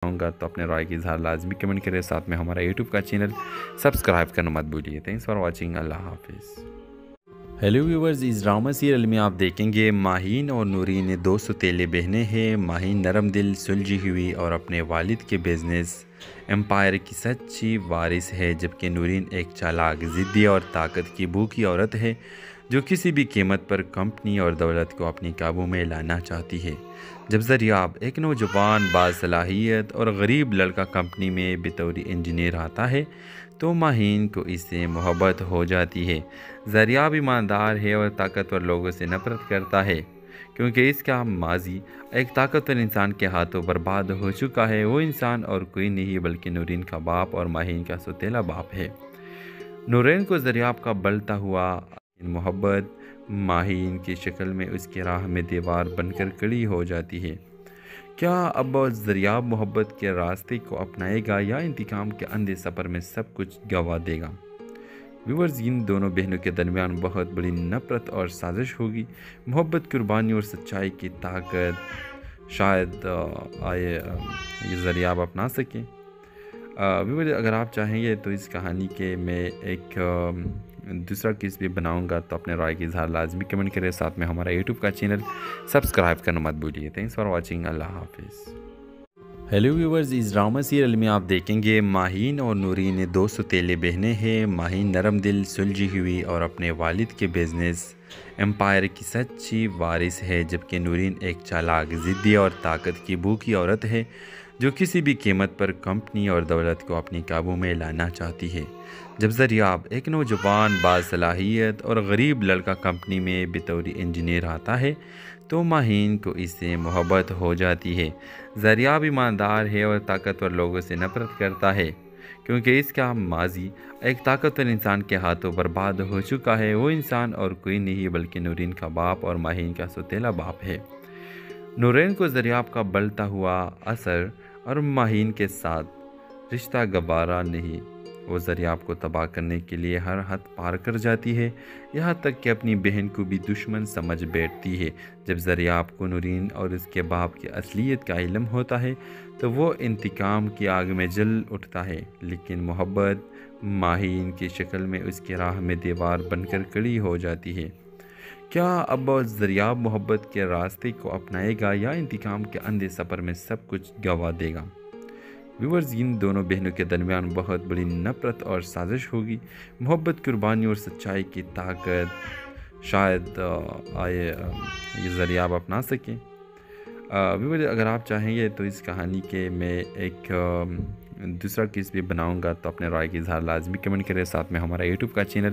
ہوں تو اپنے رائے کی اظہار لازمی کمنٹ کریں، ساتھ میں ہمارا یوٹیوب کا چینل سبسکرائب کرنا مت بھولیے۔ تھینکس فار واچنگ، اللہ حافظ۔ ہیلو ویورز، اس ڈرامہ سیریل میں آپ دیکھیں گے ماہین اور نورین دو سوتیلے بہنیں ہیں۔ ماہین نرم دل، سلجھی ہوئی اور اپنے والد کے بزنس امپائر کی سچی وارث ہے، جبکہ نورین ایک چالاک، ضدی اور طاقت کی بھوکی عورت ہے جو کسی بھی قیمت پر کمپنی اور دولت کو اپنی قابو میں لانا چاہتی ہے۔ جب زریاب، ایک نوجوان باصلاحیت اور غریب لڑکا کمپنی میں بطور انجینئر آتا ہے تو ماہین کو اس سے محبت ہو جاتی ہے۔ زریاب ایماندار ہے اور طاقتور لوگوں سے نفرت کرتا ہے کیونکہ اس کا ماضی ایک طاقتور انسان کے ہاتھوں برباد ہو چکا ہے۔ وہ انسان اور کوئی نہیں بلکہ نورین کا باپ اور ماہین کا سوتیلا باپ ہے۔ نورین کو زریاب کا بلتا ہوا محبت ماہین کی شکل میں اس کی راہ میں دیوار بن کر کھڑی ہو جاتی ہے۔ کیا اب زریاب محبت کے راستے کو اپنائے گا یا انتقام کے اندھے سفر میں سب کچھ گنوا دے گا؟ ویورز، ان دونوں بہنوں کے درمیان بہت بڑی نفرت اور سازش ہوگی۔ محبت، قربانی اور سچائی کی طاقت شاید یہ زریاب اپنا سکیں۔ ویورز، اگر آپ چاہیں گے تو اس کہانی کے میں ایک دوسرا کس بھی بناؤں گا تو اپنے رائے کی اظہار لازمی کمنٹ کریں، ساتھ میں ہمارا یوٹیوب کا چینل سبسکرائب کرنا مت بھولیے۔ تھینکس فار واچنگ، اللہ حافظ۔ ہیلو ویورز، اس ڈرامہ سیریل میں آپ دیکھیں گے ماہین اور نورین دو سوتیلے بہنیں ہیں۔ ماہین نرم دل، سلجھی ہوئی اور اپنے والد کے بزنس امپائر کی سچی وارث ہے، جبکہ نورین ایک چالاک، ضدی اور طاقت کی بھوکی عورت ہے جو کسی بھی قیمت پر کمپنی اور دولت کو اپنی قابو میں لانا چاہتی ہے۔ جب زریاب، ایک نوجوان باصلاحیت اور غریب لڑکا کمپنی میں بطور انجینئر آتا ہے تو ماہین کو اس سے محبت ہو جاتی ہے۔ زریاب ایماندار ہے اور طاقتور لوگوں سے نفرت کرتا ہے کیونکہ اس کا ماضی ایک طاقتور انسان کے ہاتھوں برباد ہو چکا ہے۔ وہ انسان اور کوئی نہیں بلکہ نورین کا باپ اور ماہین کا سوتیلا باپ ہے۔ نورین کو زریاب کا بلتا ہوا اثر اور ماہین کے ساتھ رشتہ گوارا نہیں۔ وہ زریاب کو تباہ کرنے کے لیے ہر حد پار کر جاتی ہے، یہاں تک کہ اپنی بہن کو بھی دشمن سمجھ بیٹھتی ہے۔ جب زریاب کو نورین اور اس کے باپ کی اصلیت کا علم ہوتا ہے تو وہ انتقام کی آگ میں جل اٹھتا ہے، لیکن محبت ماہین کی شکل میں اس کی راہ میں دیوار بن کر کھڑی ہو جاتی ہے۔ کیا اب زریاب محبت کے راستے کو اپنائے گا یا انتقام کے اندھے سفر میں سب کچھ گنوا دے گا؟ ویورز، ان دونوں بہنوں کے درمیان بہت بڑی نفرت اور سازش ہوگی۔ محبت، قربانی اور سچائی کی طاقت شاید یہ زریاب اپنا سکیں۔ ویورز، اگر آپ چاہیں گے تو اس کہانی کے میں ایک دوسرا کس بھی بناؤں گا تو اپنے رائے کی اظہار لازمی کمنٹ کریں، ساتھ میں ہمارا یوٹیوب کا چینل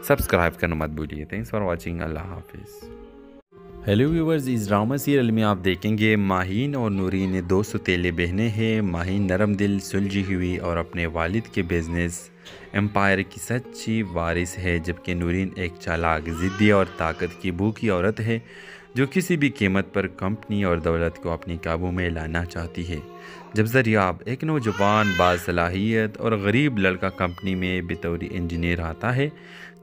سبسکرائب کرنا مت بھولیے۔ تھینکس فار واچنگ، اللہ حافظ۔ ہیلو ویورز، اس ڈرامہ سیریل میں آپ دیکھیں گے ماہین اور نورین دو سوتیلے بہنیں ہیں۔ ماہین نرم دل، سلجھی ہوئی اور اپنے والد کے بزنس امپائر کی سچی وارث ہے، جبکہ نورین ایک چالاک، ضدی اور طاقت کی بھوکی عورت ہے جو کسی بھی قیمت پر کمپنی اور دولت کو اپنی قابو میں لانا چاہتی ہے۔ جب زریاب، ایک نوجوان باصلاحیت اور غریب لڑکا کمپنی میں بطور انجینئر آتا ہے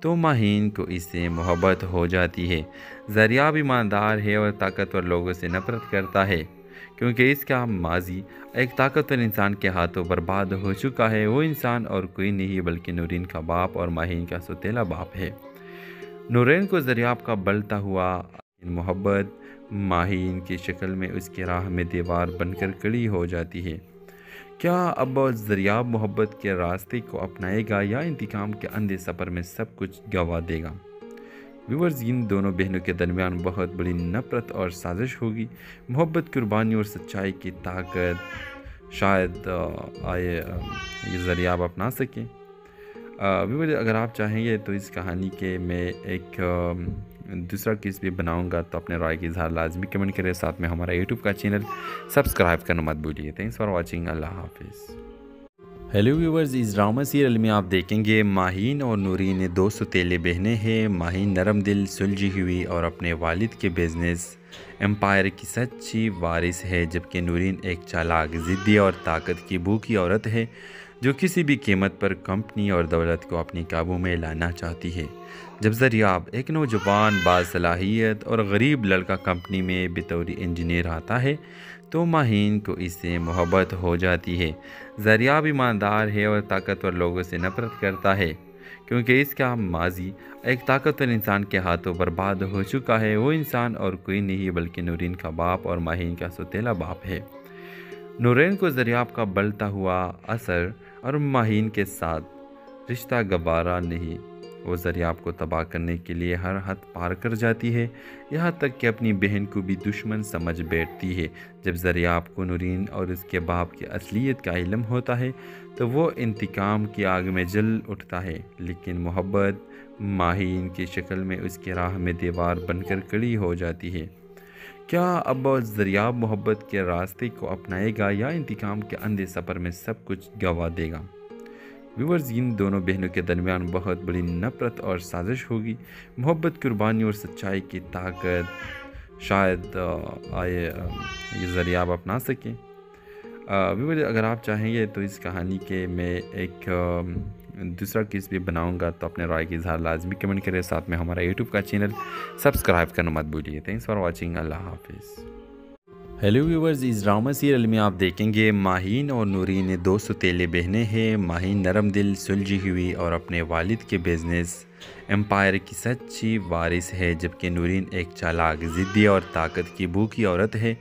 تو ماہین کو اس سے محبت ہو جاتی ہے۔ زریاب ایماندار ہے اور طاقتور لوگوں سے نفرت کرتا ہے کیونکہ اس کا ماضی ایک طاقتور انسان کے ہاتھوں برباد ہو چکا ہے۔ وہ انسان اور کوئی نہیں بلکہ نورین کا باپ اور ماہین کا سوتیلا باپ ہے۔ نورین کو زریاب کا بلتا ہوا محبت ماہین کی شکل میں اس کی راہ میں دیوار بن کر کھڑی ہو جاتی ہے۔ کیا اب زریاب محبت کے راستے کو اپنائے گا یا انتقام کے اندھے سفر میں سب کچھ گنوا دے گا؟ ویورز، ان دونوں بہنوں کے درمیان بہت بڑی نفرت اور سازش ہوگی۔ محبت، قربانی اور سچائی کی طاقت شاید یہ زریاب اپنا سکیں۔ ویورز، اگر آپ چاہیں گے تو اس کہانی کے میں ایک دوسرا کس بھی بناؤں گا تو اپنے رائے کی اظہار لازمی کمنٹ کریں، ساتھ میں ہمارا یوٹیوب کا چینل سبسکرائب کرنا مت بھولیے۔ تھینکس فار واچنگ، اللہ حافظ۔ ہیلو ویورز، اس ڈرامہ سیریل میں آپ دیکھیں گے ماہین اور نورین دو سوتیلے بہنیں ہیں۔ ماہین نرم دل، سلجھی ہوئی اور اپنے والد کے بزنس امپائر کی سچی وارث ہے، جبکہ نورین ایک چالاک، ضدی اور طاقت کی بھوکی عورت ہے جو کسی بھی قیمت پر کمپنی اور دولت کو اپنی قابو میں لانا چاہتی ہے۔ جب زریاب، ایک نوجوان باصلاحیت اور غریب لڑکا کمپنی میں بطور انجینئر آتا ہے تو ماہین کو اس سے محبت ہو جاتی ہے۔ زریاب ایماندار ہے اور طاقتور لوگوں سے نفرت کرتا ہے کیونکہ اس کا ماضی ایک طاقتور انسان کے ہاتھوں برباد ہو چکا ہے۔ وہ انسان اور کوئی نہیں بلکہ نورین کا باپ اور ماہین کا سوتیلا باپ ہے۔ نورین کو زریاب کا بلتا ہوا اثر اور ماہین کے ساتھ رشتہ گوارا نہیں۔ وہ زریاب کو تباہ کرنے کے لیے ہر حد پار کر جاتی ہے، یہاں تک کہ اپنی بہن کو بھی دشمن سمجھ بیٹھتی ہے۔ جب زریاب کو نورین اور اس کے باپ کی اصلیت کا علم ہوتا ہے تو وہ انتقام کی آگ میں جل اٹھتا ہے، لیکن محبت ماہین کی شکل میں اس کی راہ میں دیوار بن کر کھڑی ہو جاتی ہے۔ کیا اب زریاب محبت کے راستے کو اپنائے گا یا انتقام کے اندھے سفر میں سب کچھ گنوا دے گا؟ ویورز، ان دونوں بہنوں کے درمیان بہت بڑی نفرت اور سازش ہوگی۔ محبت، قربانی اور سچائی کی طاقت شاید یہ زریاب اپنا سکیں۔ ویورز، اگر آپ چاہیں گے تو اس کہانی کے میں ایک دوسرا کیس بھی بناؤں گا، تو اپنے رائے کی اظہار لازمی کمنٹ کریں، ساتھ میں ہمارا یوٹیوب کا چینل سبسکرائب کرنا مت بھولیے۔ تھینکس فار واچنگ، اللہ حافظ۔ ہیلو ویورز، اس ڈرامہ سیریل میں آپ دیکھیں گے ماہین اور نورین دو سوتیلے بہنیں ہیں۔ ماہین نرم دل، سلجھی ہوئی اور اپنے والد کے بزنس امپائر کی سچی وارث ہے، جبکہ نورین ایک چالاک، ضدی اور طاقت کی بھوکی عورت ہے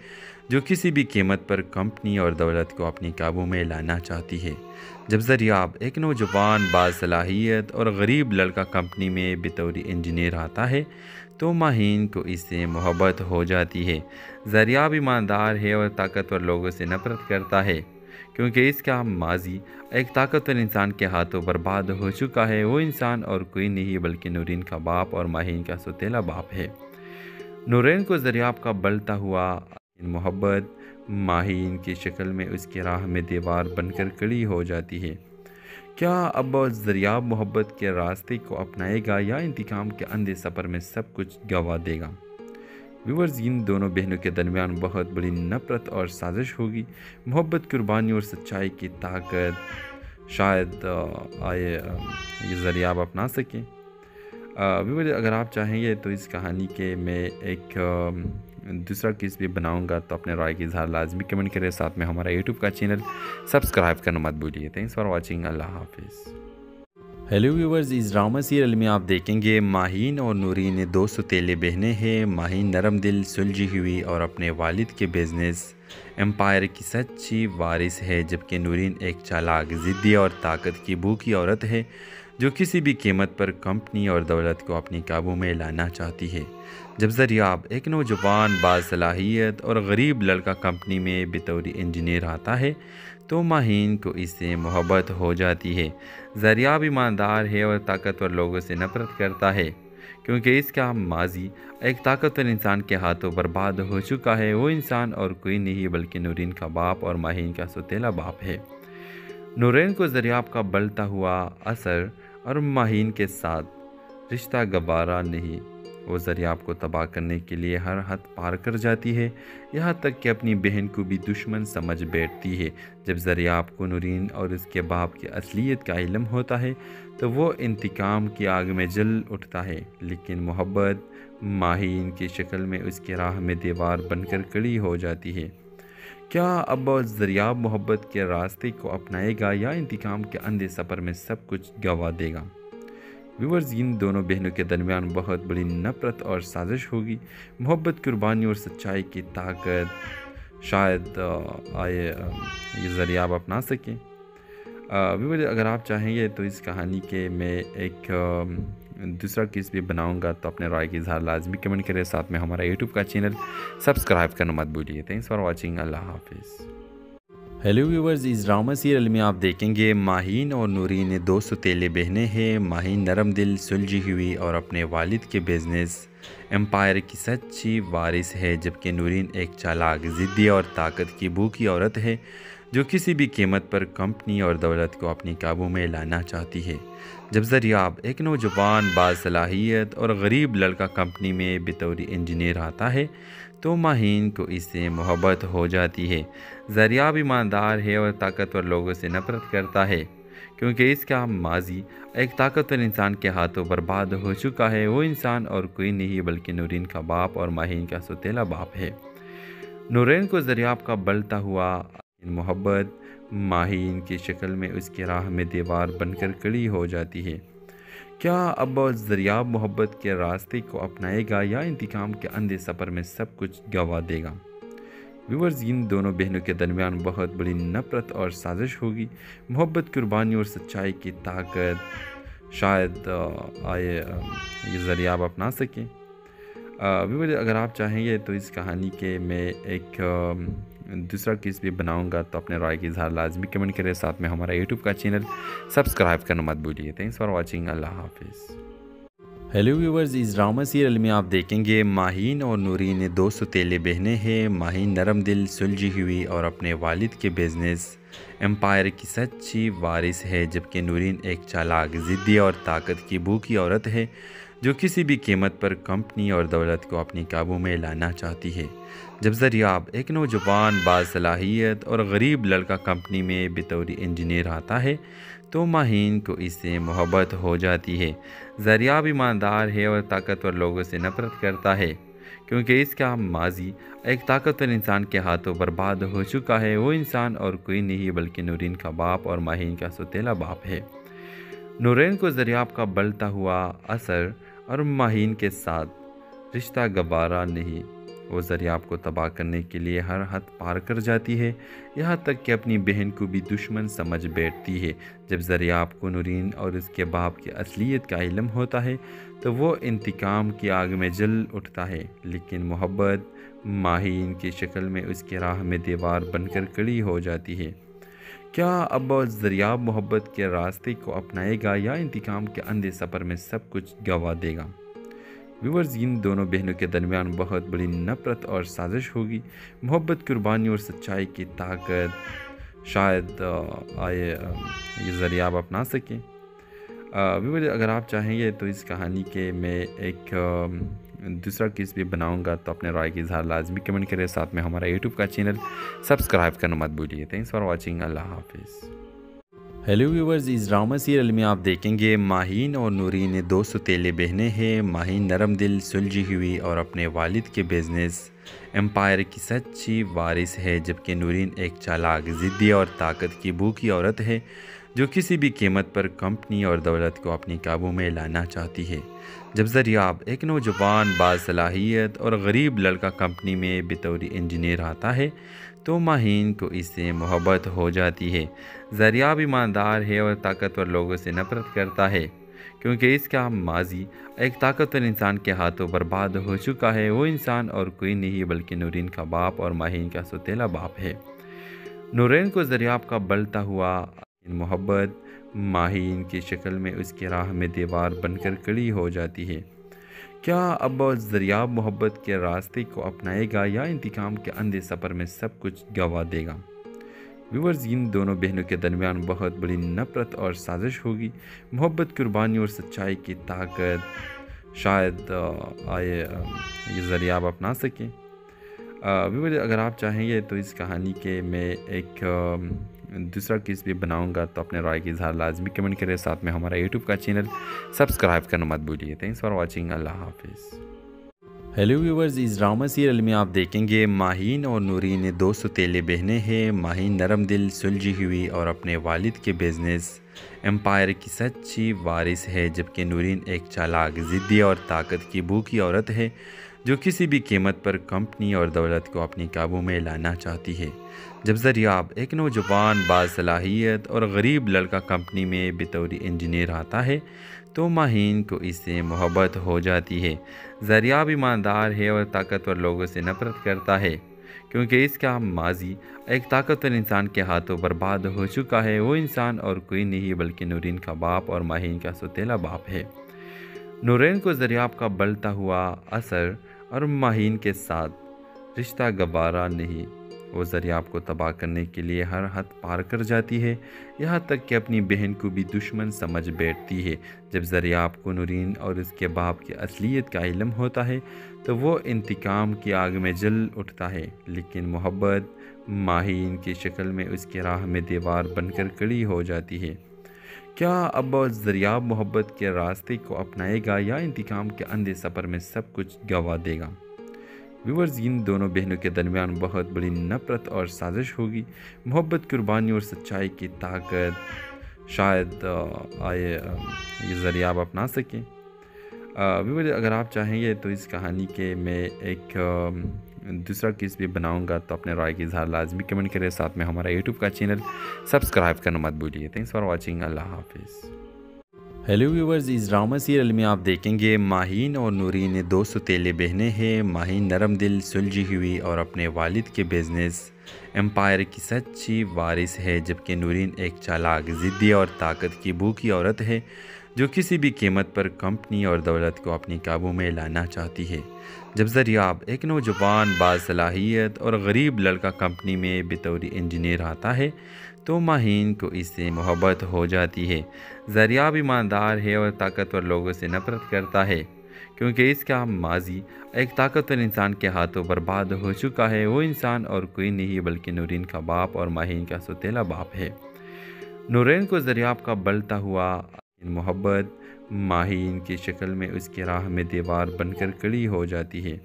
جو کسی بھی قیمت پر کمپنی اور دولت کو اپنی قابو میں لانا چاہتی ہے۔ جب زریاب، ایک نوجوان باصلاحیت اور غریب لڑکا، کمپنی میں بطور انجینئر آتا ہے تو ماہین کو اس سے محبت ہو جاتی ہے۔ زریاب ایماندار ہے اور طاقتور لوگوں سے نفرت کرتا ہے کیونکہ اس کا ماضی ایک طاقتور انسان کے ہاتھوں برباد ہو چکا ہے۔ وہ انسان اور کوئی نہیں بلکہ نورین کا باپ اور ماہین کا سوتیلا باپ ہے۔ نورین کو زریاب کا بلتا ہوا محبت ماہین کی شکل میں اس کی راہ میں دیوار بن کر کھڑی ہو جاتی ہے۔ کیا اب زریاب محبت کے راستے کو اپنائے گا یا انتقام کے اندھے سفر میں سب کچھ گنوا دے گا؟ ویورز، ان دونوں بہنوں کے درمیان بہت بڑی نفرت اور سازش ہوگی۔ محبت، قربانی اور سچائی کی طاقت شاید یہ زریاب اپنا سکیں۔ ویورز، اگر آپ چاہیں گے تو اس کہانی کے میں ایک دوسرا کیس بھی بناؤں گا، تو اپنے رائے کی اظہار لازمی کمنٹ کریں، ساتھ میں ہمارا یوٹیوب کا چینل سبسکرائب کرنا مت بھولیے۔ تھینکس فار واچنگ، اللہ حافظ۔ ہیلو ویورز، اس ڈرامہ سیریل میں آپ دیکھیں گے ماہین اور نورین دو سوتیلے بہنیں ہیں۔ ماہین نرم دل، سلجھی ہوئی اور اپنے والد کے بزنس امپائر کی سچی وارث ہے، جبکہ نورین ایک چالاک، ضدی اور طاقت کی بھوکی عورت ہے جو کسی بھی قیمت پر کمپنی اور دولت کو اپنی قابو میں لانا چاہتی ہے۔ جب زریاب، ایک نوجوان باصلاحیت اور غریب لڑکا، کمپنی میں بطور انجینئر آتا ہے تو ماہین کو اس سے محبت ہو جاتی ہے۔ زریاب ایماندار ہے اور طاقتور لوگوں سے نفرت کرتا ہے کیونکہ اس کا ماضی ایک طاقتور انسان کے ہاتھوں برباد ہو چکا ہے۔ وہ انسان اور کوئی نہیں بلکہ نورین کا باپ اور ماہین کا سوتیلا باپ ہے۔ نورین کو زریاب کا بلتا ہوا اثر اور ماہین کے ساتھ رشتہ گوارا نہیں۔ وہ زریاب کو تباہ کرنے کے لیے ہر حد پار کر جاتی ہے، یہاں تک کہ اپنی بہن کو بھی دشمن سمجھ بیٹھتی ہے۔ جب زریاب کو نورین اور اس کے باپ کی اصلیت کا علم ہوتا ہے تو وہ انتقام کی آگ میں جل اٹھتا ہے، لیکن محبت ماہین کی شکل میں اس کی راہ میں دیوار بن کر کھڑی ہو جاتی ہے۔ کیا اب زریاب محبت کے راستے کو اپنائے گا یا انتقام کے اندھے سفر میں سب کچھ گنوا دے گا؟ ویورز، ان دونوں بہنوں کے درمیان بہت بڑی نفرت اور سازش ہوگی۔ محبت، قربانی اور سچائی کی طاقت شاید یہ زریاب اپنا سکیں۔ ویورز، اگر آپ چاہیں گے تو اس کہانی کے میں ایک دوسرا کیس بھی بناؤں گا، تو اپنے رائے کی اظہار لازمی کمنٹ کریں، ساتھ میں ہمارا یوٹیوب کا چینل سبسکرائب کرنا مت بھولیے۔ تھینکس فار واچنگ، اللہ حافظ۔ ہیلو ویورز، اس ڈرامہ سیریل میں آپ دیکھیں گے ماہین اور نورین دو سوتیلے بہنیں ہیں۔ ماہین نرم دل، سلجھی ہوئی اور اپنے والد کے بزنس امپائر کی سچی وارث ہے، جبکہ نورین ایک چالاک، ضدی اور طاقت کی بھوکی عورت ہے جو کسی بھی قیمت پر کمپنی اور دولت کو اپنی قابو میں لانا چاہتی ہے۔ جب زریاب، ایک نوجوان باصلاحیت اور غریب لڑکا، کمپنی میں بطور انجینئر آتا ہے تو ماہین کو اس سے محبت ہو جاتی ہے۔ زریاب ایماندار ہے اور طاقتور لوگوں سے نفرت کرتا ہے کیونکہ اس کا ماضی ایک طاقتور انسان کے ہاتھوں برباد ہو چکا ہے۔ وہ انسان اور کوئی نہیں بلکہ نورین کا باپ اور ماہین کا سوتیلا باپ ہے۔ نورین کو دریاب کا بلتا ہوا محبت ماہین کی شکل میں اس کی راہ میں دیوار بن کر کھڑی ہو جاتی ہے۔ کیا اب دریاب محبت کے راستے کو اپنائے گا یا انتقام کے اندھے سفر میں سب کچھ گنوا دے گا؟ ویورز، ان دونوں بہنوں کے درمیان بہت بڑی نفرت اور سازش ہوگی۔ محبت، قربانی اور سچائی کی طاقت شاید یہ دریاب اپنا سکیں۔ ویورز، اگر آپ چاہیں گے تو اس کہانی کے میں ایک دوسرا کس بھی بناؤں گا تو اپنے رائے کی اظہار لازمی کمنٹ کریں، ساتھ میں ہمارا یوٹیوب کا چینل سبسکرائب کرنا مت بھولیے۔ تھینکس فار واچنگ، اللہ حافظ۔ ہیلو ویورز، اس ڈرامہ سیریل میں آپ دیکھیں گے ماہین اور نورین دو ستیلے بہنیں ہیں۔ ماہین نرم دل، سلجھی ہوئی اور اپنے والد کے بزنس امپائر کی سچی وارث ہے، جبکہ نورین ایک چالاک، ضدی اور طاقت کی بھوکی عورت ہے جو کسی بھی قیمت پر کمپنی اور دولت کو اپنی قابو میں لانا چاہتی ہے۔ جب دریاب، ایک نوجوان باصلاحیت اور غریب لڑکا کمپنی میں بطور انجینئر آتا ہے تو ماہین کو اس سے محبت ہو جاتی ہے۔ دریاب ایماندار ہے اور طاقتور لوگوں سے نفرت کرتا ہے کیونکہ اس کا ماضی ایک طاقتور انسان کے ہاتھوں برباد ہو چکا ہے۔ وہ انسان اور کوئی نہیں بلکہ نورین کا باپ اور ماہین کا سوتیلا باپ ہے۔ نورین کو دریاب کا بلتا ہوا اثر اور ماہین کے ساتھ رشتہ گوارا نہیں۔ وہ دریاب کو تباہ کرنے کے لیے ہر حد پار کر جاتی ہے، یہاں تک کہ اپنی بہن کو بھی دشمن سمجھ بیٹھتی ہے۔ جب دریاب کو نورین اور اس کے باپ کی اصلیت کا علم ہوتا ہے تو وہ انتقام کی آگ میں جل اٹھتا ہے، لیکن محبت ماہین کی شکل میں اس کی راہ میں دیوار بن کر کھڑی ہو جاتی ہے۔ کیا اب دریاب محبت کے راستے کو اپنائے گا یا انتقام کے اندھے سفر میں سب کچھ گنوا دے گا؟ ویورز، ان دونوں بہنوں کے درمیان بہت بڑی نفرت اور سازش ہوگی۔ محبت، قربانی اور سچائی کی طاقت شاید یہ دریاب اپنا سکیں۔ ویورز، اگر آپ چاہیں گے تو اس کہانی کے میں ایک دوسرا کس بھی بناؤں گا تو اپنے رائے کی اظہار لازمی کمنٹ کریں، ساتھ میں ہمارا یوٹیوب کا چینل سبسکرائب کرنا مت بھولیے۔ تھینکس فار واچنگ، اللہ حافظ۔ ہیلو ویورز، اس ڈرامہ سیریل میں آپ دیکھیں گے ماہین اور نورین دو ستیلے بہنیں ہیں۔ ماہین نرم دل، سلجھی ہوئی اور اپنے والد کے بزنس امپائر کی سچی وارث ہے، جبکہ نورین ایک چالاک، ضدی اور طاقت کی بھوکی عورت ہے جو کسی بھی قیمت پر کمپنی اور دولت کو اپنی قابو میں لانا چاہتی ہے۔ جب دریاب، ایک نوجوان باصلاحیت اور غریب لڑکا کمپنی میں بطور انجینئر آتا ہے تو ماہین کو اس سے محبت ہو جاتی ہے۔ دریاب ایماندار ہے اور طاقتور لوگوں سے نفرت کرتا ہے کیونکہ اس کا ماضی ایک طاقتور انسان کے ہاتھوں برباد ہو چکا ہے۔ وہ انسان اور کوئی نہیں بلکہ نورین کا باپ اور ماہین کا سوتیلا باپ ہے۔ نورین کو دریاب کا بلتا ہوا محبت ماہین کی شکل میں اس کی راہ میں دیوار بن کر کھڑی ہو جاتی ہے۔ کیا اب دریاب محبت کے راستے کو اپنائے گا یا انتقام کے اندھے سفر میں سب کچھ گنوا دے گا؟ ویورز، ان دونوں بہنوں کے درمیان بہت بڑی نفرت اور سازش ہوگی۔ محبت، قربانی اور سچائی کی طاقت شاید یہ دریاب اپنا سکیں۔ ویورز، اگر آپ چاہیں گے تو اس کہانی کے میں ایک دوسرا کس بھی بناؤں گا تو اپنے رائے کی اظہار لازمی کمنٹ کریں، ساتھ میں ہمارا یوٹیوب کا چینل سبسکرائب کرنا مت بھولیے۔ تھینکس فار واچنگ، اللہ حافظ۔ ہیلو ویورز، اس ڈرامہ سیریل میں آپ دیکھیں گے ماہین اور نورین دو ستیلے بہنیں ہیں۔ ماہین نرم دل، سلجھی ہوئی اور اپنے والد کے بزنس امپائر کی سچی وارث ہے، جبکہ نورین ایک چالاک، ضدی اور طاقت کی بھوکی عورت ہے جو کسی بھی قیمت پر کمپنی اور دولت کو اپنی قابو میں لانا چاہتی ہے۔ جب دریاب، ایک نوجوان باصلاحیت اور غریب لڑکا کمپنی میں بطور انجینئر آتا ہے تو ماہین کو اس سے محبت ہو جاتی ہے۔ دریاب ایماندار ہے اور طاقتور لوگوں سے نفرت کرتا ہے کیونکہ اس کا ماضی ایک طاقتور انسان کے ہاتھوں برباد ہو چکا ہے۔ وہ انسان اور کوئی نہیں بلکہ نورین کا باپ اور ماہین کا سوتیلا باپ ہے۔ نورین کو دریاب کا بلتا ہوا اثر اور ماہین کے ساتھ رشتہ گوارا نہیں۔ وہ دریاب کو تباہ کرنے کے لیے ہر حد پار کر جاتی ہے، یہاں تک کہ اپنی بہن کو بھی دشمن سمجھ بیٹھتی ہے۔ جب دریاب کو نورین اور اس کے باپ کی اصلیت کا علم ہوتا ہے تو وہ انتقام کی آگ میں جل اٹھتا ہے، لیکن محبت ماہین کی شکل میں اس کی راہ میں دیوار بن کر کھڑی ہو جاتی ہے۔ کیا اب دریاب محبت کے راستے کو اپنائے گا یا انتقام کے اندھے سفر میں سب کچھ گنوا دے گا؟ ویورز ان دونوں بہنوں کے درمیان بہت بڑی نفرت اور سازش ہوگی۔ محبت، قربانی اور سچائی کی طاقت شاید یہ ذریعہ آپ اپنا سکیں۔ ویورز اگر آپ چاہیں گے تو اس کہانی کے میں ایک دوسرا کس بھی بناؤں گا، تو اپنے رائے کی اظہار لازمی کمنٹ کریں، ساتھ میں ہمارا یوٹیوب کا چینل سبسکرائب کرنا مت بھولیے۔ تھینکس فار واچنگ، اللہ حافظ۔ ہیلو ویورز، اس ڈرامہ سیریل میں آپ دیکھیں گے ماہین اور نورین دو ستیلے بہنیں ہیں۔ ماہین نرم دل، سلجھی ہوئی اور اپنے والد کے بزنس امپائر کی سچی وارث ہے، جبکہ نورین ایک چالاک، ضدی اور طاقت کی بھوکی عورت ہے جو کسی بھی قیمت پر کمپنی اور دولت کو اپنی قابو میں لانا چاہتی ہے۔ جب زریاب، ایک نوجوان باصلاحیت اور غریب لڑکا کمپنی میں بطور انجینئر آتا ہے تو ماہین کو اس سے محبت ہو جاتی ہے۔ زریاب ایماندار ہے اور طاقتور لوگوں سے نفرت کرتا ہے کیونکہ اس کا ماضی ایک طاقتور انسان کے ہاتھوں برباد ہو چکا ہے۔ وہ انسان اور کوئی نہیں بلکہ نورین کا باپ اور ماہین کا سوتیلا باپ ہے۔ نورین کو زریاب کا بلتا ہوا محبت ماہین کی شکل میں اس کی راہ میں دیوار بن کر کھڑی ہو جاتی ہے۔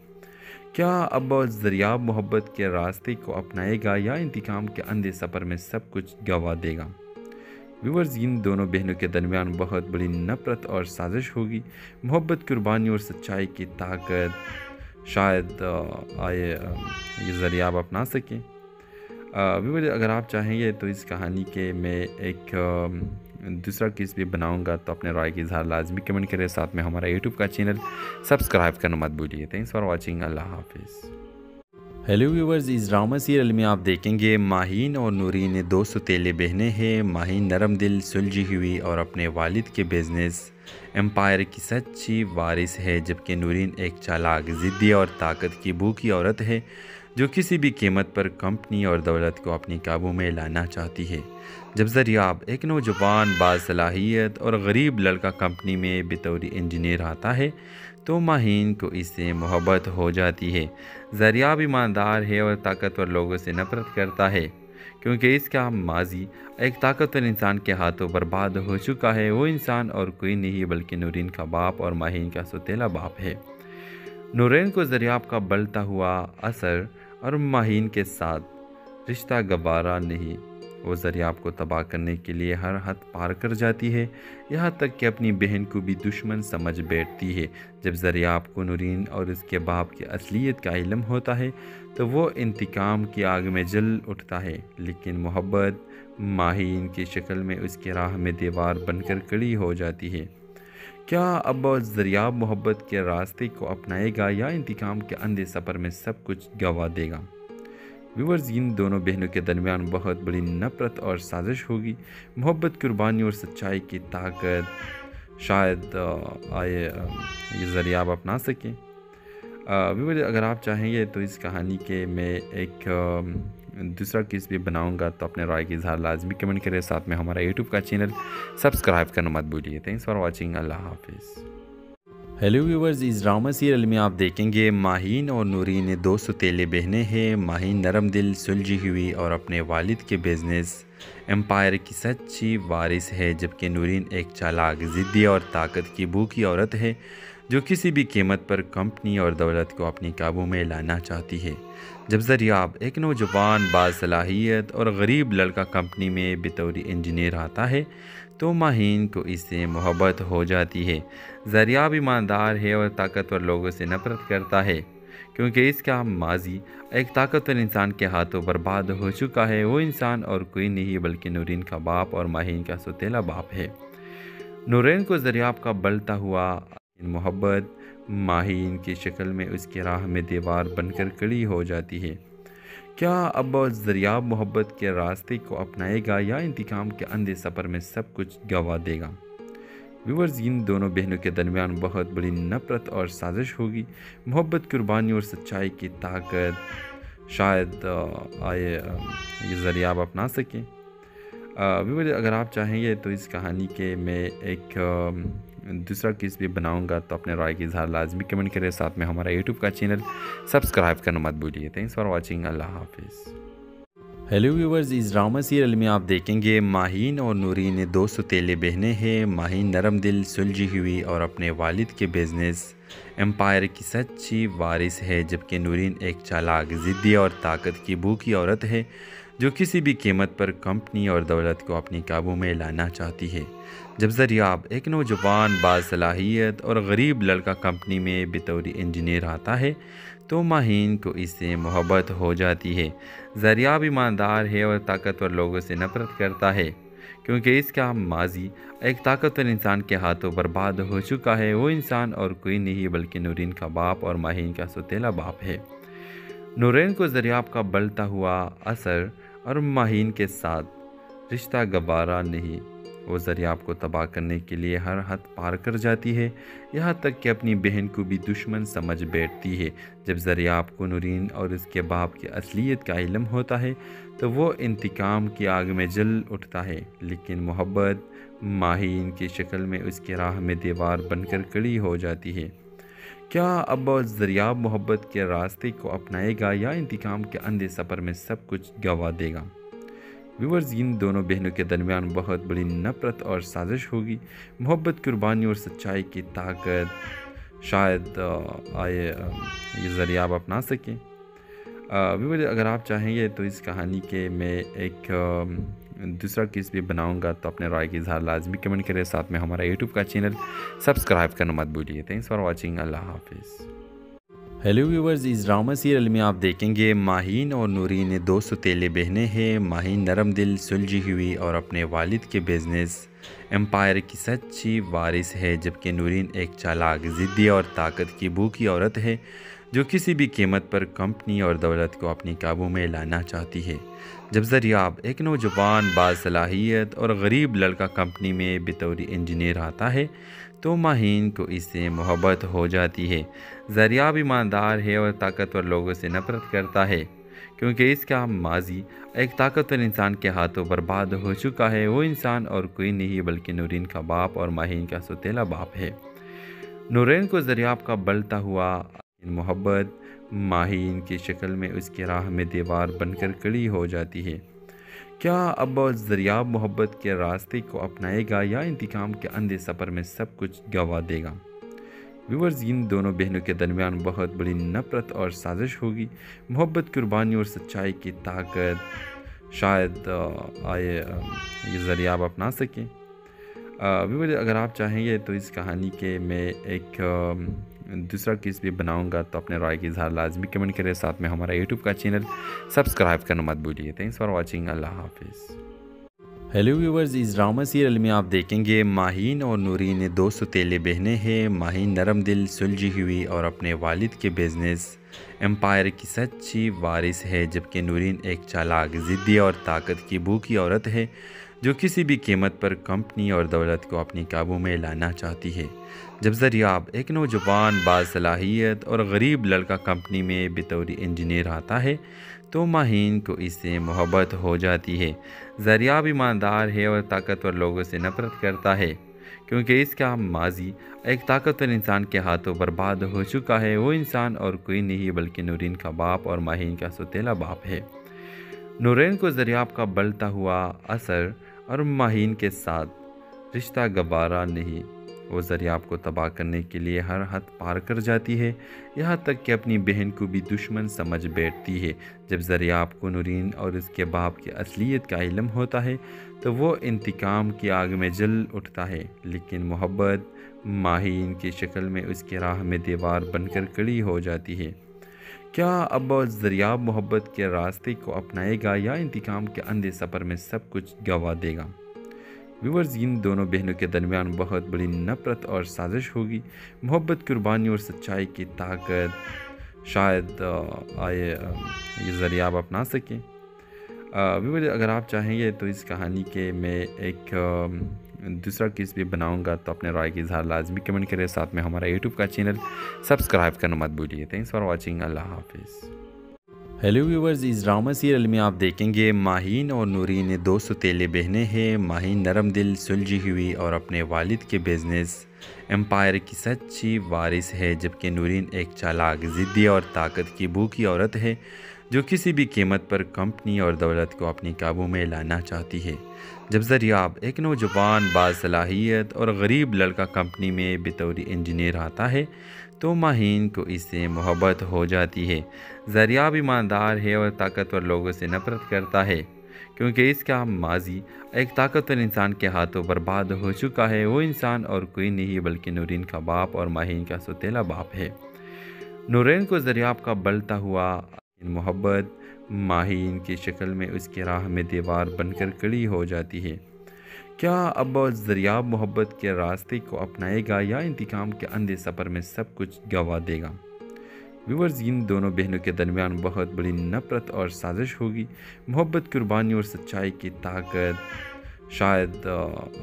کیا اب زریاب محبت کے راستے کو اپنائے گا یا انتقام کے اندھے سفر میں سب کچھ گنوا دے گا؟ ویورز ان دونوں بہنوں کے درمیان بہت بڑی نفرت اور سازش ہوگی۔ محبت، قربانی اور سچائی کی طاقت شاید یہ زریاب اپنا سکیں۔ ویورز اگر آپ چاہیں گے تو اس کہانی کے میں ایک دوسرا کس بھی بناؤں گا، تو اپنے رائے کی اظہار لازمی کمنٹ کریں، ساتھ میں ہمارا یوٹیوب کا چینل سبسکرائب کرنا مت بھولیے۔ تھینکس فار واچنگ، اللہ حافظ۔ ہیلو ویورز، اس ڈرامہ سیریل میں آپ دیکھیں گے ماہین اور نورین دو ستیلے بہنیں ہیں۔ ماہین نرم دل، سلجھی ہوئی اور اپنے والد کے بزنس امپائر کی سچی وارث ہے، جبکہ نورین ایک چالاک، ضدی اور طاقت کی بھوکی عورت ہے جو کسی بھی قیمت پر کمپنی اور دولت کو اپنی قابو میں لانا چاہتی ہے۔ جب زریاب، ایک نوجوان باصلاحیت اور غریب لڑکا کمپنی میں بطور انجینئر آتا ہے تو ماہین کو اس سے محبت ہو جاتی ہے۔ زریاب ایماندار ہے اور طاقتور لوگوں سے نفرت کرتا ہے کیونکہ اس کا ماضی ایک طاقتور انسان کے ہاتھوں برباد ہو چکا ہے۔ وہ انسان اور کوئی نہیں بلکہ نورین کا باپ اور ماہین کا سوتیلا باپ ہے۔ نورین کو زریاب کا بلتا ہوا اثر اور ماہین کے ساتھ رشتہ گوارا نہیں۔ وہ زریاب کو تباہ کرنے کے لیے ہر حد پار کر جاتی ہے، یہاں تک کہ اپنی بہن کو بھی دشمن سمجھ بیٹھتی ہے۔ جب زریاب کو نورین اور اس کے باپ کی اصلیت کا علم ہوتا ہے تو وہ انتقام کی آگ میں جل اٹھتا ہے، لیکن محبت ماہین کی شکل میں اس کی راہ میں دیوار بن کر کھڑی ہو جاتی ہے۔ کیا اب زریاب محبت کے راستے کو اپنائے گا یا انتقام کے اندھے سفر میں سب کچھ گنوا دے گا؟ ویورز ان دونوں بہنوں کے درمیان بہت بڑی نفرت اور سازش ہوگی۔ محبت، قربانی اور سچائی کی طاقت شاید یہ ذریعہ اپنا سکیں۔ ویورز اگر آپ چاہیں گے تو اس کہانی کے میں ایک دوسرا کس بھی بناؤں گا، تو اپنے رائے کی اظہار لازمی کمنٹ کریں، ساتھ میں ہمارا یوٹیوب کا چینل سبسکرائب کرنا مت بھولیے۔ تھینکس فار واچنگ، اللہ حافظ۔ ہیلو ویورز، اس ڈرامہ سیریل میں آپ دیکھیں گے ماہین اور نورین دو ستیلے بہنیں ہیں۔ ماہین نرم دل، سلجھی ہوئی اور اپنے والد کے بزنس امپائر کی سچی وارث ہے، جبکہ نورین ایک چالاک، ضدی اور طاقت کی بھوکی عورت ہے جو کسی بھی قیمت پر کمپنی اور دولت کو اپنی قابو میں لانا چاہتی ہے۔ جب زریاب، ایک نوجوان باصلاحیت اور غریب لڑکا کمپنی میں بطور انجینئر آتا ہے تو ماہین کو اس سے محبت ہو جاتی ہے۔ زریاب ایماندار ہے اور طاقتور لوگوں سے نفرت کرتا ہے کیونکہ اس کا ماضی ایک طاقتور انسان کے ہاتھوں برباد ہو چکا ہے۔ وہ انسان اور کوئی نہیں بلکہ نورین کا باپ اور ماہین کا سوتیلا باپ ہے۔ نورین کو زریاب کا بلتا ہوا محبت ماہین کی شکل میں اس کی راہ میں دیوار بن کر کھڑی ہو جاتی ہے۔ کیا اب زریاب محبت کے راستے کو اپنائے گا یا انتقام کے اندھے سفر میں سب کچھ گنوا دے گا؟ ویورز ان دونوں بہنوں کے درمیان بہت بڑی نفرت اور سازش ہوگی۔ محبت، قربانی اور سچائی کی طاقت شاید یہ ذریعہ اپنا سکیں۔ ویورز اگر آپ چاہیں گے تو اس کہانی کے میں ایک دوسرا کس بھی بناؤں گا، تو اپنے رائے کی اظہار لازمی کمنٹ کریں، ساتھ میں ہمارا یوٹیوب کا چینل سبسکرائب کرنا مت بھولیے۔ تھینکس فار واچنگ، اللہ حافظ۔ ہیلو ویورز، اس ڈرامہ سیریل میں آپ دیکھیں گے ماہین اور نورین دو ستیلے بہنیں ہیں۔ ماہین نرم دل، سلجھی ہوئی اور اپنے والد کے بزنس امپائر کی سچی وارث ہے، جبکہ نورین ایک چالاک، ضدی اور طاقت کی بھوکی عورت ہے جو کسی بھی قیمت پر کمپنی اور دولت کو اپنی قابو میں لانا چاہتی ہے۔ جب زریاب ایک نوجوان باصلاحیت اور غریب لڑکا کمپنی میں بطور انجینئر آتا ہے تو ماہین کو اس سے محبت ہو جاتی ہے۔ زریاب ایماندار ہے اور طاقتور لوگوں سے نفرت کرتا ہے کیونکہ اس کا ماضی ایک طاقتور انسان کے ہاتھوں برباد ہو چکا ہے۔ وہ انسان اور کوئی نہیں بلکہ نورین کا باپ اور ماہین کا سوتیلا باپ ہے۔ نورین کو زریاب کا بڑھتا ہوا اثر اور ماہین کے ساتھ رشتہ گوارا نہیں۔ وہ زریاب کو تباہ کرنے کے لیے ہر حد پار کر جاتی ہے، یہاں تک کہ اپنی بہن کو بھی دشمن سمجھ بیٹھتی ہے۔ جب زریاب کو نورین اور اس کے باپ کی اصلیت کا علم ہوتا ہے تو وہ انتقام کی آگ میں جل اٹھتا ہے، لیکن محبت ماہین کی شکل میں اس کی راہ میں دیوار بن کر کھڑی ہو جاتی ہے۔ کیا اب زریاب محبت کے راستے کو اپنائے گا یا انتقام کے اندھے سفر میں سب کچھ گنوا دے گا؟ ویورز، ان دونوں بہنوں کے درمیان بہت بڑی نفرت اور سازش ہوگی۔ محبت، قربانی اور سچائی کی طاقت شاید یہ زریاب اپنا سکیں۔ ویورز، اگر آپ چاہیں گے تو اس کہانی کے میں ایک دوسرا کس بھی بناؤں گا تو اپنے رائے کی اظہار لازمی کمنٹ کریں، ساتھ میں ہمارا یوٹیوب کا چینل سبسکرائب کرنا مت بھولیے۔ تھینکس فار واچنگ، اللہ حافظ۔ ہیلو ویورز، اس ڈرامہ سیریل میں آپ دیکھیں گے ماہین اور نورین دو سوتیلے بہنیں ہیں۔ ماہین نرم دل، سلجھی ہوئی اور اپنے والد کے بزنس امپائر کی سچی وارث ہے، جبکہ نورین ایک چالاک، ضدی اور طاقت کی بھوکی عورت ہے جو کسی بھی قیمت پر کمپنی اور دولت کو اپنی قابو میں لانا چاہتی ہے۔ جب زریاب ایک نوجوان باصلاحیت اور غریب لڑکا کمپنی میں بطور انجینئر آتا ہے تو ماہین کو اس سے محبت ہو جاتی ہے۔ زریاب ایماندار ہے اور طاقتور لوگوں سے نفرت کرتا ہے کیونکہ اس کا ماضی ایک طاقتور انسان کے ہاتھوں برباد ہو چکا ہے۔ وہ انسان اور کوئی نہیں بلکہ نورین کا باپ اور ماہین کا سوتیلا باپ ہے۔ نورین کو زریاب کا بڑھتا ہوا محبت ماہین کی شکل میں اس کی راہ میں دیوار بن کر کھڑی ہو جاتی ہے۔ کیا اب زریاب محبت کے راستے کو اپنائے گا یا انتقام کے اندھے سفر میں سب کچھ گنوا دے گا؟ ویورز، ان دونوں بہنوں کے درمیان بہت بڑی نفرت اور سازش ہوگی۔ محبت، قربانی اور سچائی کی طاقت شاید یہ زریاب اپنا سکیں۔ ویورز، اگر آپ چاہیں گے تو اس کہانی کے میں ایک دوسرا کس بھی بناؤں گا تو اپنے رائے کی اظہار لازمی کمنٹ کریں، ساتھ میں ہمارا یوٹیوب کا چینل سبسکرائب کرنا مت بھولیے۔ تھینکس فار واچنگ، اللہ حافظ۔ ہیلو ویورز، اس ڈرامہ سیریل میں آپ دیکھیں گے ماہین اور نورین دو سوتیلے بہنیں ہیں۔ ماہین نرم دل، سلجھی ہوئی اور اپنے والد کے بزنس امپائر کی سچی وارث ہے، جبکہ نورین ایک چالاک، ضدی اور طاقت کی بھوکی عورت ہے جو کسی بھی قیمت پر کمپنی اور دولت کو اپنی قابو میں لانا چاہتی ہے۔ جب زریاب ایک نوجوان باصلاحیت اور غریب لڑکا کمپنی میں بطور انجینئر آتا ہے تو ماہین کو اس سے محبت ہو جاتی ہے۔ زریاب ایماندار ہے اور طاقتور لوگوں سے نفرت کرتا ہے کیونکہ اس کا ماضی ایک طاقتور انسان کے ہاتھوں برباد ہو چکا ہے۔ وہ انسان اور کوئی نہیں بلکہ نورین کا باپ اور ماہین کا سوتیلا باپ ہے۔ نورین کو زریاب کا بڑھتا ہوا اثر اور ماہین کے ساتھ رشتہ گوارا نہیں۔ وہ زریاب کو تباہ کرنے کے لیے ہر حد پار کر جاتی ہے، یہاں تک کہ اپنی بہن کو بھی دشمن سمجھ بیٹھتی ہے۔ جب زریاب کو نورین اور اس کے باپ کی اصلیت کا علم ہوتا ہے تو وہ انتقام کی آگ میں جل اٹھتا ہے، لیکن محبت ماہین کی شکل میں اس کی راہ میں دیوار بن کر کھڑی ہو جاتی ہے۔ کیا اب زریاب محبت کے راستے کو اپنائے گا یا انتقام کے اندھے سفر میں سب کچھ گنوا دے گا؟ ویورز، ان دونوں بہنوں کے درمیان بہت بڑی نفرت اور سازش ہوگی۔ محبت، قربانی اور سچائی کی طاقت شاید یہ زریاب اپنا سکیں۔ ویورز، اگر آپ چاہیں گے تو اس کہانی کے میں ایک دوسرا کس بھی بناؤں گا تو اپنے رائے کی اظہار لازمی کمنٹ کریں، ساتھ میں ہمارا یوٹیوب کا چینل سبسکرائب کرنا مت بھولیے۔ تھینکس فار واچنگ، اللہ حافظ۔ ہیلو ویورز، اس ڈرامہ سیریل میں آپ دیکھیں گے ماہین اور نورین دو سوتیلے بہنیں ہیں۔ ماہین نرم دل، سلجھی ہوئی اور اپنے والد کے بزنس امپائر کی سچی وارث ہے، جبکہ نورین ایک چالاک، ضدی اور طاقت کی بھوکی عورت ہے جو کسی بھی قیمت پر کمپنی اور دولت کو اپنی قابو میں لانا چاہتی ہے۔ جب زریاب ایک نوجوان باصلاحیت اور غریب لڑکا کمپنی میں بطور انجینئر آتا ہے تو ماہین کو اس سے محبت ہو جاتی ہے۔ زریاب ایماندار ہے اور طاقتور لوگوں سے نفرت کرتا ہے کیونکہ اس کا ماضی ایک طاقتور انسان کے ہاتھوں برباد ہو چکا ہے۔ وہ انسان اور کوئی نہیں بلکہ نورین کا باپ اور ماہین کا سوتیلا باپ ہے۔ نورین کو زریاب کا بلتا ہوا محبت ماہین کی شکل میں اس کی راہ میں دیوار بن کر کھڑی ہو جاتی ہے۔ کیا اب زریاب محبت کے راستے کو اپنائے گا یا انتقام کے اندھے سفر میں سب کچھ گنوا دے گا؟ ویورز، ان دونوں بہنوں کے درمیان بہت بڑی نفرت اور سازش ہوگی۔ محبت، قربانی اور سچائی کی طاقت شاید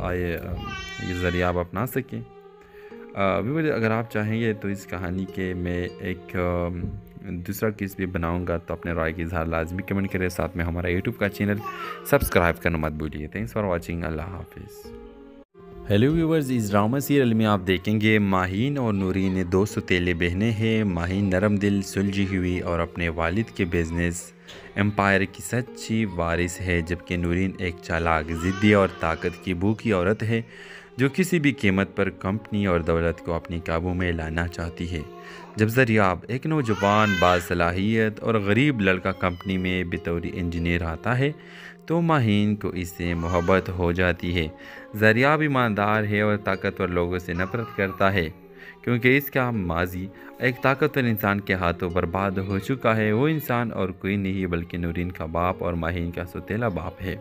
یہ زریاب اپنا سکیں۔ ویورز، اگر آپ چاہیں گے تو اس کہانی کے میں ایک دوسرا کس بھی بناؤں گا تو اپنے رائے کی اظہار لازمی کمنٹ کریں، ساتھ میں ہمارا یوٹیوب کا چینل سبسکرائب کرنا مت بھولیے۔ تھینکس فار واچنگ، اللہ حافظ۔ ہیلو ویورز، اس ڈرامہ سیریل میں آپ دیکھیں گے ماہین اور نورین دو سوتیلے بہنیں ہیں۔ ماہین نرم دل، سلجھی ہوئی اور اپنے والد کے بزنس امپائر کی سچی وارث ہے، جبکہ نورین ایک چالاک، ضدی اور طاقت کی بھوکی عورت ہے جو کسی بھی قیمت پر کمپنی اور دولت کو اپنی قابو میں لانا چاہتی ہے۔ جب زریاب، ایک نوجوان باصلاحیت اور غریب لڑکا، کمپنی میں بطور انجینئر آتا ہے تو ماہین کو اس سے محبت ہو جاتی ہے۔ زریاب ایماندار ہے اور طاقتور لوگوں سے نفرت کرتا ہے کیونکہ اس کا ماضی ایک طاقتور انسان کے ہاتھوں برباد ہو چکا ہے۔ وہ انسان اور کوئی نہیں بلکہ نورین کا باپ اور ماہین کا سوتیلا باپ ہے۔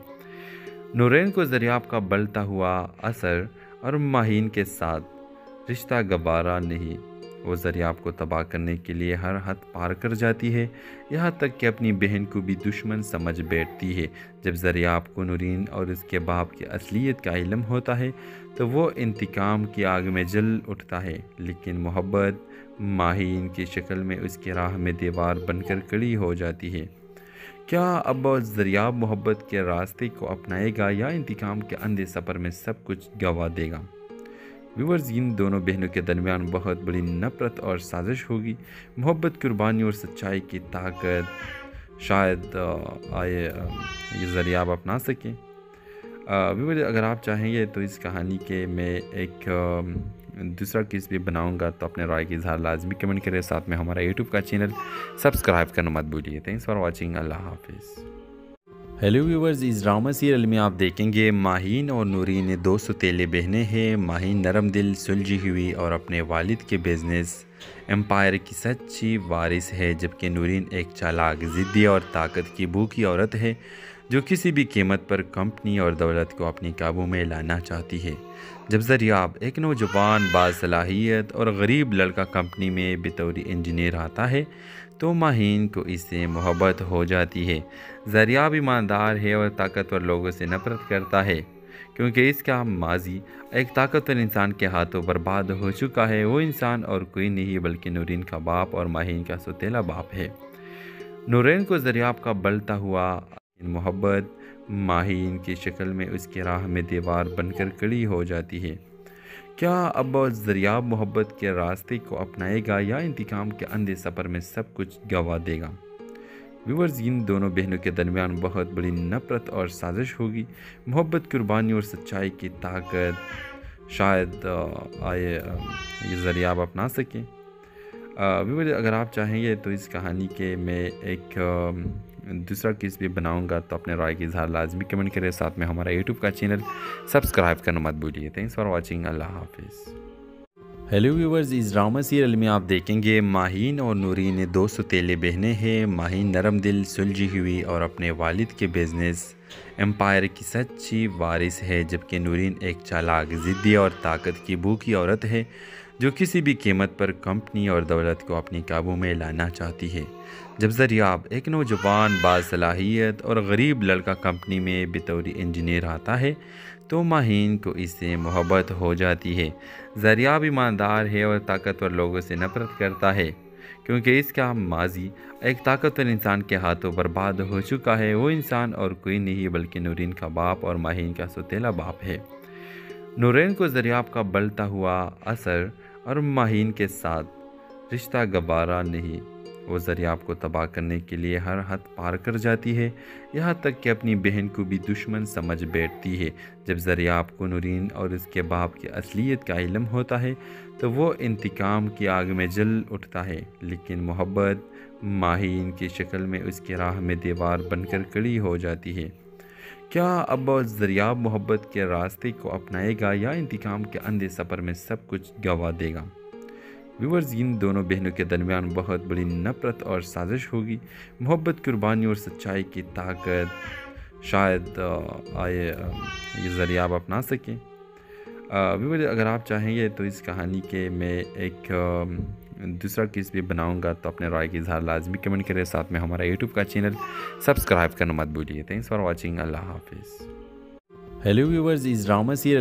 نورین کو زریاب کا بلتا ہوا اثر اور ماہین کے ساتھ رشتہ گوارا نہیں۔ وہ زریاب کو تباہ کرنے کے لیے ہر حد پار کر جاتی ہے، یہاں تک کہ اپنی بہن کو بھی دشمن سمجھ بیٹھتی ہے۔ جب زریاب کو نورین اور اس کے باپ کی اصلیت کا علم ہوتا ہے تو وہ انتقام کی آگ میں جل اٹھتا ہے، لیکن محبت ماہین کی شکل میں اس کی راہ میں دیوار بن کر کھڑی ہو جاتی ہے۔ کیا اب زریاب محبت کے راستے کو اپنائے گا یا انتقام کے اندھے سفر میں سب کچھ گنوا دے گا؟ ویورز، ان دونوں بہنوں کے درمیان بہت بڑی نفرت اور سازش ہوگی۔ محبت، قربانی اور سچائی کی طاقت شاید یہ زریاب اپنا سکیں۔ ویورز، اگر آپ چاہیں گے تو اس کہانی کے میں ایک دوسرا کس بھی بناؤں گا تو اپنے رائے کی اظہار لازمی کمنٹ کریں، ساتھ میں ہمارا یوٹیوب کا چینل سبسکرائب کرنا مت بھولیے۔ تھینکس فار واچنگ، اللہ حافظ۔ ہیلو ویورز، اس ڈرامہ سیریل میں آپ دیکھیں گے ماہین اور نورین دو سوتیلے بہنیں ہیں۔ ماہین نرم دل، سلجھی ہوئی اور اپنے والد کے بزنس امپائر کی سچی وارث ہے، جبکہ نورین ایک چالاک، ضدی اور طاقت کی بھوکی عورت ہے جو کسی بھی قیمت پر کمپنی اور دولت کو اپنی قابو میں لانا چاہتی ہے۔ جب زریاب، ایک نوجوان باصلاحیت اور غریب لڑکا، کمپنی میں بطور انجینئر آتا ہے تو ماہین کو اس سے محبت ہو جاتی ہے۔ زریاب ایماندار ہے اور طاقتور لوگوں سے نفرت کرتا ہے کیونکہ اس کا ماضی ایک طاقتور انسان کے ہاتھوں برباد ہو چکا ہے۔ وہ انسان اور کوئی نہیں بلکہ نورین کا باپ اور ماہین کا سوتیلا باپ ہے۔ نورین کو زریاب کا بلتا ہوا محبت ماہین کی شکل میں اس کی راہ میں دیوار بن کر کھڑی ہو جاتی ہے۔ کیا اب زریاب محبت کے راستے کو اپنائے گا یا انتقام کے اندھے سفر میں سب کچھ گنوا دے گا؟ ویورز، ان دونوں بہنوں کے درمیان بہت بڑی نفرت اور سازش ہوگی۔ محبت، قربانی اور سچائی کی طاقت شاید یہ زریاب اپنا سکیں۔ ویورز، اگر آپ چاہیں گے تو اس کہانی کے میں ایک دوسرا کس بھی بناؤں گا تو اپنے رائے کی اظہار لازمی کمنٹ کریں، ساتھ میں ہمارا یوٹیوب کا چینل سبسکرائب کرنا مت بھولیے۔ تھینکس فار واچنگ، اللہ حافظ۔ ہیلو ویورز، اس ڈرامہ سیریل میں آپ دیکھیں گے ماہین اور نورین دو سوتیلے بہنیں ہیں۔ ماہین نرم دل، سلجھی ہوئی اور اپنے والد کے بزنس امپائر کی سچی وارث ہے، جبکہ نورین ایک چالاک، ضدی اور طاقت کی بھوکی عورت ہے جو کسی بھی قیمت پر کمپنی اور دولت کو اپنی قابو میں لانا چاہتی ہے۔ جب زریاب، ایک نوجوان باصلاحیت اور غریب لڑکا، کمپنی میں بطور انجینئر آتا ہے تو ماہین کو اس سے محبت ہو جاتی ہے۔ زریاب ایماندار ہے اور طاقتور لوگوں سے نفرت کرتا ہے کیونکہ اس کا ماضی ایک طاقتور انسان کے ہاتھوں برباد ہو چکا ہے۔ وہ انسان اور کوئی نہیں بلکہ نورین کا باپ اور ماہین کا سوتیلا باپ ہے۔ نورین کو زریاب کا بلتا ہوا اثر اور ماہین کے ساتھ رشتہ گوارا نہیں۔ وہ ذریاب کو تباہ کرنے کے لیے ہر حد پار کر جاتی ہے، یہاں تک کہ اپنی بہن کو بھی دشمن سمجھ بیٹھتی ہے۔ جب ذریاب کو نورین اور اس کے باپ کی اصلیت کا علم ہوتا ہے تو وہ انتقام کی آگ میں جل اٹھتا ہے، لیکن محبت ماہین کی شکل میں اس کی راہ میں دیوار بن کر کھڑی ہو جاتی ہے۔ کیا اب ذریاب محبت کے راستے کو اپنائے گا یا انتقام کے اندھے سفر میں سب کچھ گنوا دے گا؟ ویورز، ان دونوں بہنوں کے درمیان بہت بڑی نفرت اور سازش ہوگی۔ محبت، قربانی اور سچائی کی طاقت شاید یہ ذریاب اپنا سکیں۔ ویورز، اگر آپ چاہیں گے تو اس کہانی کے میں ایک دوسرا کس بھی بناؤں گا، تو اپنے رائے کی اظہار لازمی کمنٹ کریں، ساتھ میں ہمارا یوٹیوب کا چینل سبسکرائب کرنا مت بھولیے۔ تھینکس فار واچنگ، اللہ حافظ۔ ہیلو ویورز، اس ڈرامہ سیریل